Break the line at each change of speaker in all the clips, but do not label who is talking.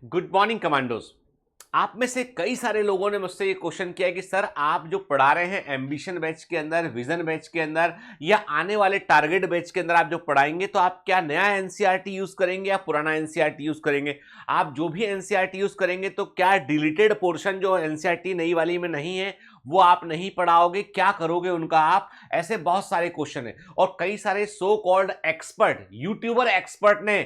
Good morning commandos. आप में से कई सारे लोगों ने मुझसे ये क्वेश्चन किया कि सर आप जो पढ़ा रहे हैं एम्बिशन बैच के अंदर, विजन बैच के अंदर या आने वाले टारगेट बैच के अंदर आप जो पढ़ाएंगे तो आप क्या नया एनसीईआरटी यूज करेंगे या पुराना एनसीईआरटी यूज करेंगे। आप जो भी एनसीईआरटी यूज करेंगे तो क्या डिलीटेड पोर्शन जो एनसीईआरटी नई वाली में नहीं है वो आप नहीं पढ़ाओगे, क्या करोगे उनका आप। ऐसे बहुत सारे क्वेश्चन है और कई सारे so called expert, YouTuber expert ने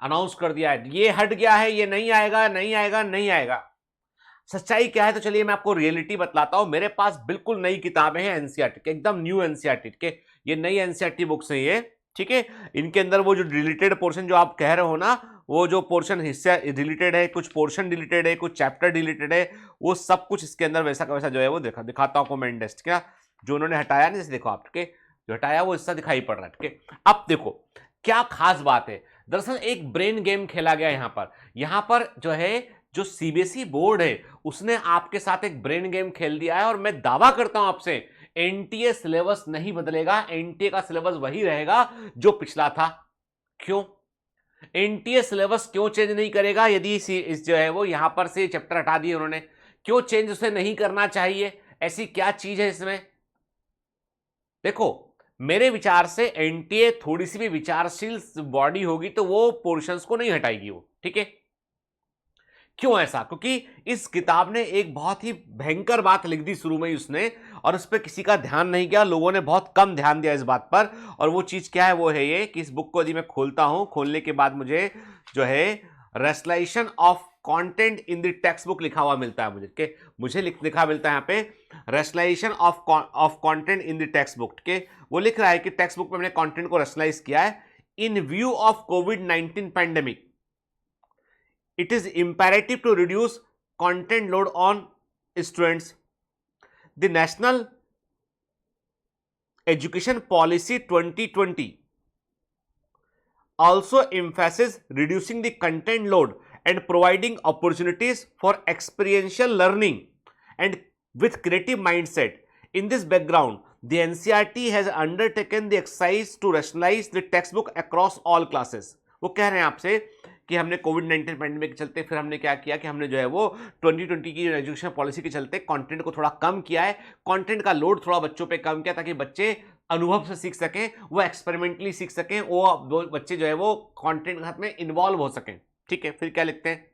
अनाउंस कर दिया है ये हट गया है, ये नहीं आएगा नहीं आएगा नहीं आएगा। सच्चाई क्या है तो चलिए मैं आपको रियलिटी बतलाता हूं। मेरे पास बिल्कुल नई किताबें हैं एनसीईआरटी के, एकदम न्यू एनसीईआरटी के। ये नई एनसीईआरटी बुक्स हैं ये, ठीक है। इनके अंदर वो जो डिलीटेड पोर्शन जो आप कह रहे हो ना, वो जो पोर्शन हिस्सा डिलीटेड है, कुछ पोर्शन डिलीटेड है, कुछ चैप्टर डिलीटेड है, वो सब कुछ इसके अंदर वैसा का वैसा जो है वो दिखाता हूं मैं इंडेस्ट क्या जो उन्होंने हटाया नहीं, जैसे देखो आपके जो हटाया वो हिस्सा दिखाई पड़ रहा है, ठीक है। अब देखो क्या खास बात है। दरअसल एक ब्रेन गेम खेला गया यहां पर जो है, जो सीबीएसई बोर्ड है उसने आपके साथ एक ब्रेन गेम खेल दिया है और मैं दावा करता हूं आपसे एनटीए सिलेबस नहीं बदलेगा, एनटीए का सिलेबस वही रहेगा जो पिछला था। क्यों एनटीए सिलेबस क्यों चेंज नहीं करेगा? यदि इस जो है वो यहां पर से चैप्टर हटा दिए उन्होंने, क्यों चेंज उसे नहीं करना चाहिए? ऐसी क्या चीज है इसमें? देखो मेरे विचार से एनटीए थोड़ी सी भी विचारशील बॉडी होगी तो वो पोर्शंस को नहीं हटाएगी वो, ठीक है। क्यों ऐसा? क्योंकि इस किताब ने एक बहुत ही भयंकर बात लिख दी शुरू में ही उसने, और उस पर किसी का ध्यान नहीं किया, लोगों ने बहुत कम ध्यान दिया इस बात पर। और वो चीज क्या है? वो है ये कि इस बुक को यदि मैं खोलता हूं, खोलने के बाद मुझे जो है rationalisation of content in the textbook लिखा हुआ मिलता है मुझे लिखा मिलता है यहाँ पे rationalisation of content in the textbook के। वो लिख रहा है कि टेक्स्ट बुक में मैंने कंटेंट को रेस्टलाइज किया है इन view of covid pandemic. It is imperative to reduce content load on students. The National Education Policy 2020 also emphasizes reducing the content load and providing opportunities for experiential learning and with creative mindset. In this background, the NCERT has undertaken the exercise to rationalize the textbook across all classes. वो कह रहे हैं आपसे कि हमने कोविड-19 pandemic के चलते फिर हमने क्या किया कि हमने जो है वो 2020 की एजुकेशन पॉलिसी के चलते कंटेंट को थोड़ा कम किया है, कंटेंट का लोड थोड़ा बच्चों पे कम किया ताकि बच्चे अनुभव से सीख सकें, वो एक्सपेरिमेंटली सीख सकें, वो बच्चे जो है वो कंटेंट के साथ में इन्वॉल्व हो सकें, ठीक है। फिर क्या लिखते हैं?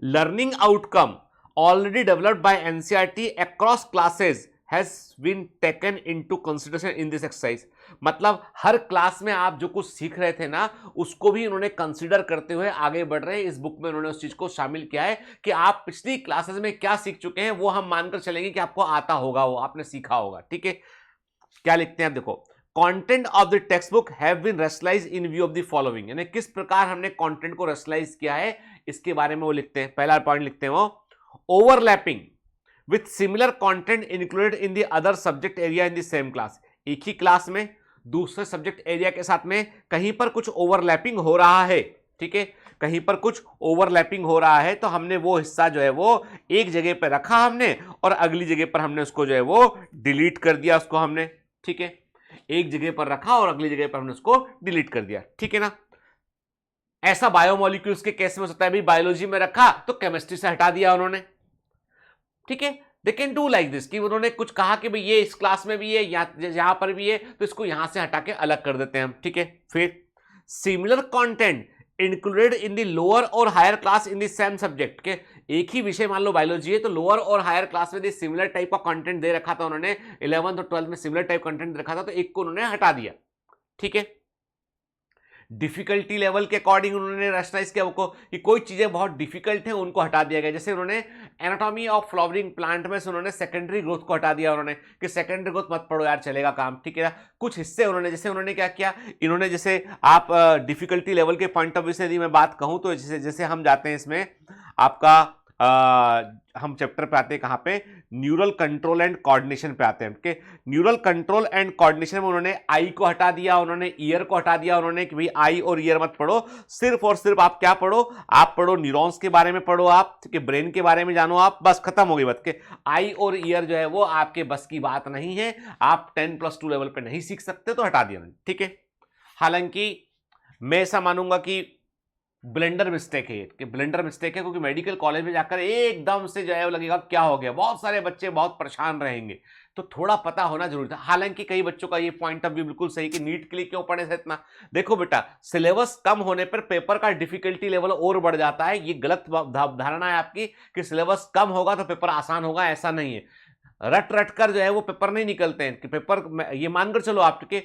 Learning outcome already developed by NCERT across classes has been taken into consideration in this exercise। मतलब हर क्लास में आप जो कुछ सीख रहे थे ना उसको भी उन्होंने कंसीडर करते हुए आगे बढ़ रहे हैं। इस बुक में उन्होंने उस चीज को शामिल किया है कि आप पिछली क्लासेस में क्या सीख चुके हैं वो हम मानकर चलेंगे कि आपको आता होगा, वो आपने सीखा होगा, ठीक है। क्या लिखते हैं आप देखो, content of the textbook have been rationalised in view of the following, यानी किस प्रकार हमने कंटेंट को रेस्टलाइज किया है इसके बारे में वो लिखते हैं। पहला पॉइंट लिखते हैं वो overlapping with similar content included in the other subject area in the same class। एक ही क्लास में दूसरे सब्जेक्ट एरिया के साथ में कहीं पर कुछ ओवरलैपिंग हो रहा है, ठीक है, कहीं पर कुछ ओवरलैपिंग हो रहा है तो हमने वो हिस्सा जो है वो एक जगह पर रखा हमने और अगली जगह पर हमने उसको जो है वो डिलीट कर दिया उसको हमने, ठीक है। एक जगह पर रखा और अगली जगह पर हमने उसको डिलीट कर दिया, ठीक है ना। ऐसा बायोमोलिक्यूल्स के केस में होता है, भी बायोलॉजी में रखा तो केमिस्ट्री से हटा दिया उन्होंने, ठीक है। They can do like this कि उन्होंने कुछ कहा कि भाई ये इस क्लास में भी है, यहां पर भी है, तो इसको यहां से हटा के अलग कर देते हैं हम, ठीक है। फिर similar content included in the lower और higher class in the same subject के। एक ही विषय मान लो बायोलॉजी है तो लोअर और हायर क्लास में सिमिलर टाइप का कंटेंट दे रखा था उन्होंने, 11th और 12th में सिमिलर टाइप कंटेंट दे रखा था तो एक को उन्होंने हटा दिया, ठीक है। डिफिकल्टी लेवल के अकॉर्डिंग उन्होंने रैशनलाइज किया वो कि कोई चीजें बहुत डिफिकल्ट हैं उनको हटा दिया गया। जैसे उन्होंने एनाटॉमी ऑफ फ्लावरिंग प्लांट में से उन्होंने सेकेंडरी ग्रोथ को हटा दिया उन्होंने कि सेकेंडरी ग्रोथ मत पढ़ो यार, चलेगा काम, ठीक है। कुछ हिस्से उन्होंने, जैसे उन्होंने क्या किया, इन्होंने जैसे आप डिफिकल्टी लेवल के पॉइंट ऑफ व्यू से यदि मैं बात कहूं तो जैसे हम जाते हैं इसमें आपका हम चैप्टर पे आते हैं कहां पे, न्यूरल कंट्रोल एंड कोऑर्डिनेशन पे आते हैं, ठीक है। न्यूरल कंट्रोल एंड कोऑर्डिनेशन में उन्होंने आई को हटा दिया, उन्होंने ईयर को हटा दिया उन्होंने कि भाई आई और ईयर मत पढ़ो, सिर्फ और सिर्फ आप क्या पढ़ो, आप पढ़ो न्यूरॉन्स के बारे में पढ़ो आप, ठीक है, ब्रेन के बारे में जानो आप, बस खत्म हो गई बात के। आई और ईयर जो है वो आपके बस की बात नहीं है, आप 10+2 लेवल पे नहीं सीख सकते तो हटा दिया, ठीक है। हालांकि मैं ऐसा मानूंगा कि ब्लेंडर मिस्टेक है कि ब्लेंडर मिस्टेक है, क्योंकि मेडिकल कॉलेज में जाकर एकदम से जो है वो लगेगा क्या हो गया, बहुत सारे बच्चे बहुत परेशान रहेंगे, तो थोड़ा पता होना जरूरी था। हालांकि कई बच्चों का ये पॉइंट ऑफ व्यू बिल्कुल सही कि नीट के लिए क्यों पढ़े से इतना। देखो बेटा, सिलेबस कम होने पर पेपर का डिफिकल्टी लेवल और बढ़ जाता है। ये गलत धारणा है आपकी कि सिलेबस कम होगा तो पेपर आसान होगा, ऐसा नहीं है। रट रट कर जो है वो पेपर नहीं निकलते हैं कि पेपर, ये मानकर चलो आपके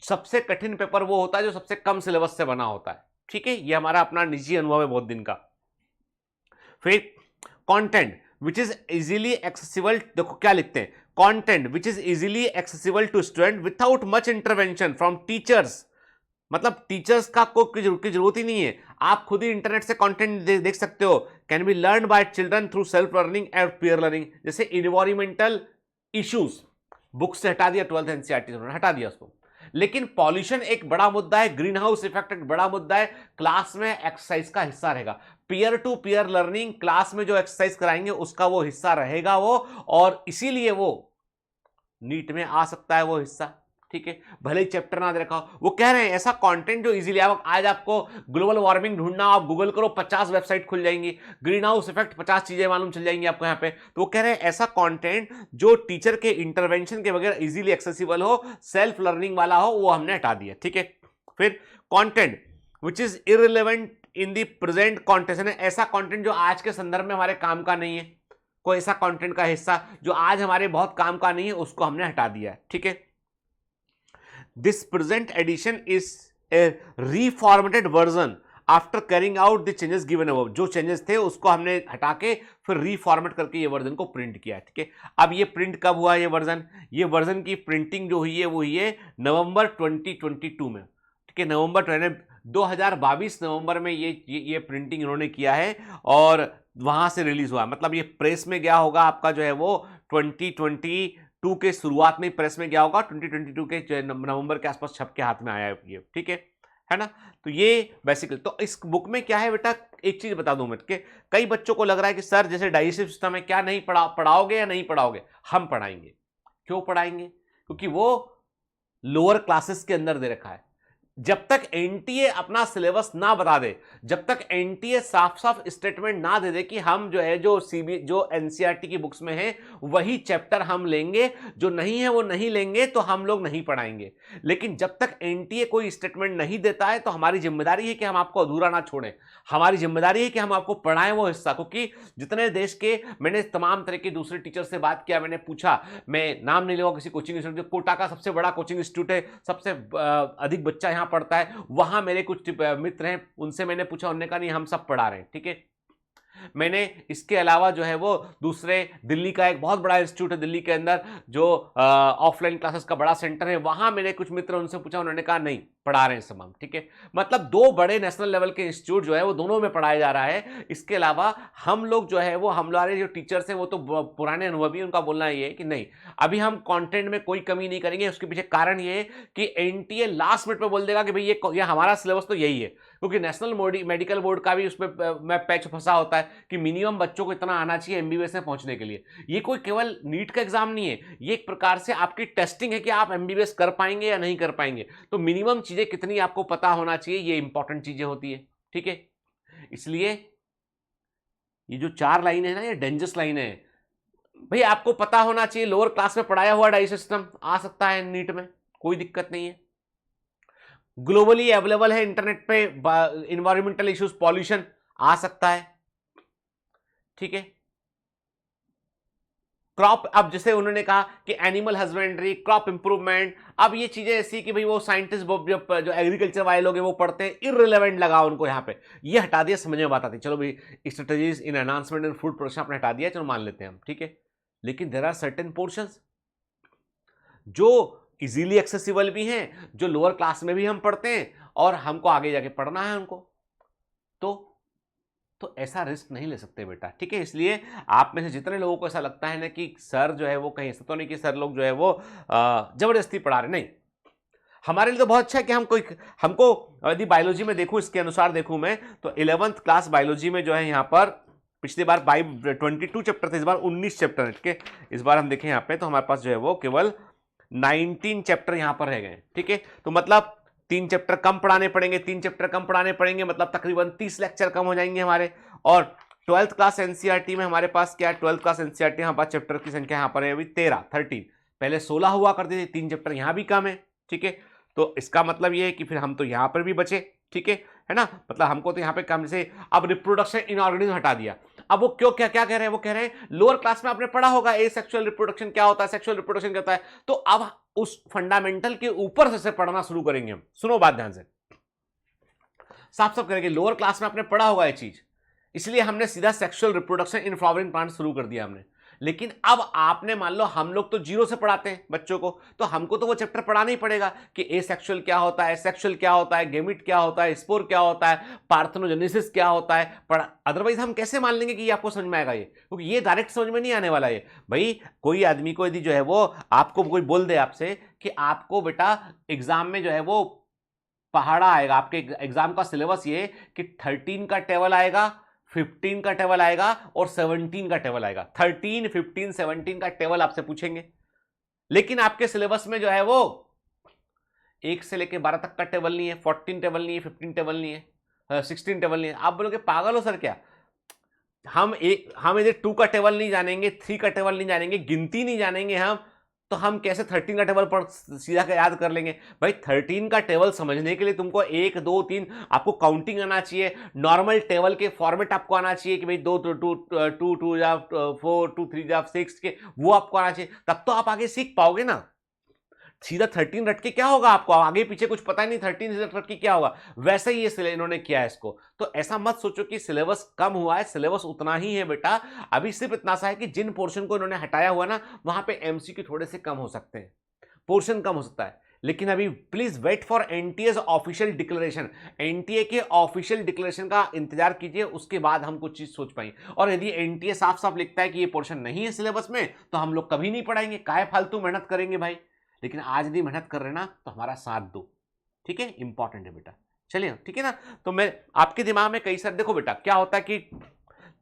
सबसे कठिन पेपर वो होता है जो सबसे कम सिलेबस से बना होता है। ठीक है, ये हमारा अपना निजी अनुभव है बहुत दिन का। फिर content which is easily accessible, देखो क्या लिखते हैं, content which is easily accessible to student without much intervention from teachers. मतलब टीचर्स का कोई जरूरत ही नहीं है, आप खुद ही इंटरनेट से कंटेंट देख सकते हो। Can be learn by children through self learning and peer learning. जैसे इन्वायरमेंटल इश्यूज बुक से हटा दिया, 12th एनसीईआरटी से हटा दिया उसको, लेकिन पॉल्यूशन एक बड़ा मुद्दा है, ग्रीन हाउस इफेक्ट एक बड़ा मुद्दा है, क्लास में एक्सरसाइज का हिस्सा रहेगा। Peer to peer learning, class में जो एक्सरसाइज कराएंगे उसका वो हिस्सा रहेगा वो, और इसीलिए वो नीट में आ सकता है वो हिस्सा। ठीक है, भले ही चैप्टर ना दे रखा हो। वो कह रहे हैं ऐसा कंटेंट जो इजीली, आज आपको ग्लोबल वार्मिंग ढूंढना, आप गूगल करो 50 वेबसाइट खुल जाएंगी, ग्रीन हाउस इफेक्ट 50 चीजें मालूम चल जाएंगी आपको यहाँ पे। तो वो कह रहे हैं ऐसा कंटेंट जो टीचर के इंटरवेंशन के बगैर इजीली एक्सेसिबल हो, सेल्फ लर्निंग वाला हो, वो हमने हटा दिया। ठीक है, फिर content which is irrelevant in the present context, ऐसा कंटेंट जो आज के संदर्भ में हमारे काम का नहीं है, कोई ऐसा कंटेंट का हिस्सा जो आज हमारे बहुत काम का नहीं है, उसको हमने हटा दिया है। ठीक है, this present edition is a reformatted version after carrying out the changes given above. जो चेंजेस थे उसको हमने हटा के फिर रीफॉर्मेट करके ये वर्जन को प्रिंट किया है। ठीक है, अब ये प्रिंट कब हुआ ये वर्जन की प्रिंटिंग जो हुई है वो हुई है नवंबर 2022 में। ठीक है, नवंबर 2022 नवंबर में ये प्रिंटिंग इन्होंने किया है और वहां से रिलीज हुआ। मतलब ये प्रेस में गया होगा आपका जो है वो 2022 के शुरुआत में प्रेस में गया होगा, 2022 के नवंबर के आसपास छप के हाथ में आया ये। ठीक है ना। तो ये बेसिकली तो इस बुक में क्या है बेटा, एक चीज बता दूं मैं कि कई बच्चों को लग रहा है कि सर जैसे डाइजेस्टिव सिस्टम है क्या नहीं पढ़ाओगे या नहीं पढ़ाओगे। हम पढ़ाएंगे। क्यों पढ़ाएंगे? क्योंकि वो लोअर क्लासेस के अंदर दे रखा है। जब तक एनटीए अपना सिलेबस ना बता दे, जब तक एनटीए साफ साफ स्टेटमेंट ना दे दे कि हम जो है जो एनसीईआरटी की बुक्स में है वही चैप्टर हम लेंगे, जो नहीं है वो नहीं लेंगे, तो हम लोग नहीं पढ़ाएंगे। लेकिन जब तक एनटीए कोई स्टेटमेंट नहीं देता है तो हमारी जिम्मेदारी है कि हम आपको अधूरा ना छोड़ें, हमारी जिम्मेदारी है कि हम आपको पढ़ाएं वो हिस्सा। क्योंकि जितने देश के, मैंने तमाम तरह के दूसरे टीचर से बात किया, मैंने पूछा, मैं नाम नहीं लूंगा किसी कोचिंग इंस्टीट्यूट, कोटा का सबसे बड़ा कोचिंग इंस्टीट्यूट है, सबसे अधिक बच्चा यहाँ पढ़ता है, वहां मेरे कुछ मित्र हैं, उनसे मैंने पूछा, उन्होंने कहा नहीं हम सब पढ़ा रहे हैं। ठीक है, मैंने इसके अलावा जो है वो दूसरे दिल्ली का एक बहुत बड़ा इंस्टीट्यूट है दिल्ली के अंदर जो ऑफलाइन क्लासेस का बड़ा सेंटर है, वहां मेरे कुछ मित्र, उनसे पूछा, उन्होंने कहा नहीं पढ़ा रहे हैं सब हम। ठीक है, मतलब दो बड़े नेशनल लेवल के इंस्टीट्यूट जो है वो दोनों में पढ़ाया जा रहा है। इसके अलावा हम लोग जो है वो हमारे जो टीचर्स हैं वो तो पुराने अनुभवी, उनका बोलना ये है कि नहीं अभी हम कंटेंट में कोई कमी नहीं करेंगे। उसके पीछे कारण ये है कि एनटीए लास्ट मिनट पे बोल देगा कि भाई ये हमारा सिलेबस तो यही है, क्योंकि नेशनल मेडिकल बोर्ड का भी उसमें पैच फंसा होता है कि मिनिमम बच्चों को इतना आना चाहिए एमबीबीएस में पहुंचने के लिए। ये कोई केवल नीट का एग्जाम नहीं है, ये एक प्रकार से आपकी टेस्टिंग है कि आप एमबीबीएस कर पाएंगे या नहीं कर पाएंगे। तो मिनिमम चीजें कितनी आपको पता होना चाहिए, ये इंपॉर्टेंट चीजें होती है। ठीक है, इसलिए ये जो 4 लाइन है ना, ये डेंजरस लाइन है भाई, आपको पता होना चाहिए। लोअर क्लास में पढ़ाया हुआ डाइजेस्टिव सिस्टम आ सकता है नीट में, कोई दिक्कत नहीं है। ग्लोबली अवेलेबल है इंटरनेट पे, इन्वायरमेंटल इश्यूज, पॉल्यूशन आ सकता है। ठीक है, क्रॉप, अब जैसे उन्होंने कहा कि एनिमल हस्बेंड्री, क्रॉप इंप्रूवमेंट, अब ये चीजें ऐसी कि भाई वो साइंटिस्ट जो एग्रीकल्चर वाले लोग हैं वो पढ़ते हैं, इररिलेवेंट लगा उनको यहाँ पे, ये हटा दिया, समझ में बात आती। चलो भाई स्ट्रेटजीज इन एनहांसमेंट इन फूड प्रोडक्शन आपने हटा दिया, चलो मान लेते हैं हम। ठीक है, लेकिन देयर आर सर्टेन पोर्शंस जो इजीली एक्सेसिबल भी हैं, जो लोअर क्लास में भी हम पढ़ते हैं और हमको आगे जाके पढ़ना है उनको, तो ऐसा रिस्क नहीं ले सकते बेटा। ठीक है, इसलिए आप में से जितने लोगों को ऐसा लगता है ना कि सर जो है वो कहीं ऐसा तो नहीं कि सर लोग जो है वो जबरदस्ती पढ़ा रहे, नहीं, हमारे लिए तो बहुत अच्छा है कि हमको यदि बायोलॉजी में देखूं, इसके अनुसार देखूं मैं तो 11th क्लास बायोलॉजी में जो है यहाँ पर पिछली बार 22 चैप्टर थे, इस बार 19 चैप्टर है। ठीक है, इस बार हम देखें यहाँ पे तो हमारे पास जो है वो केवल 19 चैप्टर यहाँ पर रह गए। ठीक है, तो मतलब 3 चैप्टर कम पढ़ाने पड़ेंगे, 3 चैप्टर कम पढ़ाने पड़ेंगे, मतलब तकरीबन 30 लेक्चर कम हो जाएंगे हमारे। और 12th क्लास एनसीईआरटी में हमारे पास क्या है, 12th क्लास एनसीईआरटी यहाँ पास चैप्टर की संख्या यहाँ पर है अभी 13, पहले 16 हुआ करती थी, 3 चैप्टर यहाँ भी कम है, ठीक है। तो इसका मतलब ये है कि फिर हम तो यहाँ पर भी बचे, ठीक है ना, मतलब हमको तो यहाँ पे कम से, अब रिप्रोडक्शन इनऑर्गेनिज्म हटा दिया। अब वो क्यों, क्या क्या कह रहे हैं, वो कह रहे हैं लोअर क्लास में आपने पढ़ा होगा ए सेक्सुअल रिप्रोडक्शन क्या होता है, सेक्सुअल रिप्रोडक्शन क्या होता है, तो अब उस फंडामेंटल के ऊपर से पढ़ना शुरू करेंगे हम। सुनो बात ध्यान से, साफ साफ करेंगे, लोअर क्लास में आपने पढ़ा होगा ये चीज, इसलिए हमने सीधा sexual reproduction in flowering plant शुरू कर दिया हमने। लेकिन अब आपने, मान लो हम लोग तो 0 से पढ़ाते हैं बच्चों को, तो हमको तो वो चैप्टर पढ़ाना ही पड़ेगा कि एसेक्सुअल क्या होता है, सेक्सुअल क्या होता है, गेमिट क्या होता है, स्पोर क्या होता है, पार्थेनोजेनेसिस क्या होता है, अदरवाइज हम कैसे मान लेंगे कि ये आपको समझ में आएगा ये, क्योंकि ये डायरेक्ट समझ में नहीं आने वाला है भाई। कोई आदमी को यदि जो है वो आपको कोई बोल दे आपसे कि आपको बेटा एग्जाम में जो है वो पहाड़ा आएगा, आपके एग्जाम का सिलेबस ये कि 13 का टेबल आएगा, 15 का टेबल आएगा और 17 का टेबल आएगा, 13, 15, 17 का टेबल आपसे पूछेंगे, लेकिन आपके सिलेबस में जो है वो 1 से लेके 12 तक का टेबल नहीं है, 14 टेबल नहीं है, 15 टेबल नहीं है, 16 टेबल नहीं है। आप बोलोगे पागल हो सर क्या, हम इधर 2 का टेबल नहीं जानेंगे, 3 का टेबल नहीं जानेंगे, गिनती नहीं जानेंगे हम, तो हम कैसे 13 का टेबल पर सीधा याद कर लेंगे। भाई 13 का टेबल समझने के लिए तुमको 1, 2, 3 आपको काउंटिंग आना चाहिए, नॉर्मल टेबल के फॉर्मेट आपको आना चाहिए कि भाई 2 2 2 या 4 2 3 या 6 के, वो आपको आना चाहिए, तब तो आप आगे सीख पाओगे ना। सीधा 13 रट के क्या होगा, आपको आगे पीछे कुछ पता नहीं, 13 रट के क्या होगा, वैसे ही ये इन्होंने किया है इसको। तो ऐसा मत सोचो कि सिलेबस कम हुआ है, सिलेबस उतना ही है बेटा, अभी सिर्फ इतना सा है कि जिन पोर्शन को इन्होंने हटाया हुआ ना, वहां पे एमसीक्यू थोड़े से कम हो सकते हैं, पोर्शन कम हो सकता है। लेकिन अभी please wait for NTA official declaration, NTA के ऑफिशियल डिक्लेरेशन का इंतजार कीजिए, उसके बाद हम कुछ चीज सोच पाएंगे। और यदि एनटीए साफ साफ लिखता है कि ये पोर्शन नहीं है सिलेबस में, तो हम लोग कभी नहीं पढ़ाएंगे, काहे फालतू मेहनत करेंगे भाई। लेकिन आज यदि मेहनत कर रहे ना तो हमारा साथ दो, ठीक है, इंपॉर्टेंट है बेटा। चलिए ठीक है ना, तो मैं आपके दिमाग में कई सारे, देखो बेटा क्या होता है कि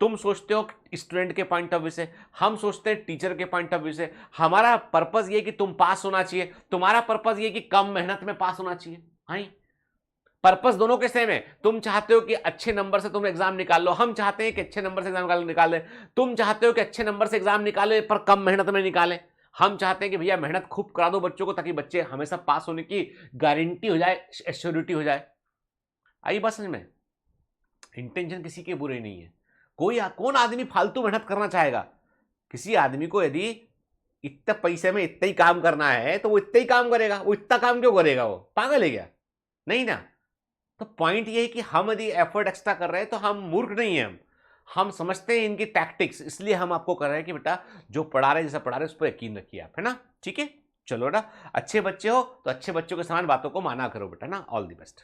तुम सोचते हो स्टूडेंट के पॉइंट ऑफ व्यू से, हम सोचते हैं टीचर के पॉइंट ऑफ व्यू से। हमारा पर्पस ये कि तुम पास होना चाहिए, तुम्हारा पर्पस ये कि कम मेहनत में पास होना चाहिए। हाँ, पर्पस दोनों के सेम है। तुम चाहते हो कि अच्छे नंबर से तुम एग्जाम निकाल लो, हम चाहते हैं कि अच्छे नंबर से एग्जाम निकाल ले। तुम चाहते हो कि अच्छे नंबर से एग्जाम निकाले पर कम मेहनत में निकाले, हम चाहते हैं कि भैया मेहनत खूब करा दो बच्चों को, ताकि बच्चे हमेशा पास होने की गारंटी हो जाए, एश्योरिटी हो जाए। आई बात समझ में? इंटेंशन किसी के बुरे नहीं है, कौन आदमी फालतू मेहनत करना चाहेगा? किसी आदमी को यदि इतने पैसे में इतना ही काम करना है तो वो इतना ही काम करेगा, वो इतना काम क्यों करेगा? वो पागल है क्या? नहीं ना। तो पॉइंट ये है कि हम यदि एफर्ट एक्स्ट्रा कर रहे हैं तो हम मूर्ख नहीं है, हम समझते हैं इनकी टैक्टिक्स, इसलिए हम आपको कर रहे हैं कि बेटा जो पढ़ा रहे, जैसा पढ़ा रहे उस पर यकीन रखिए आप, है ना? ठीक है, चलो ना, अच्छे बच्चे हो तो अच्छे बच्चों के समान बातों को माना करो बेटा ना। All the best.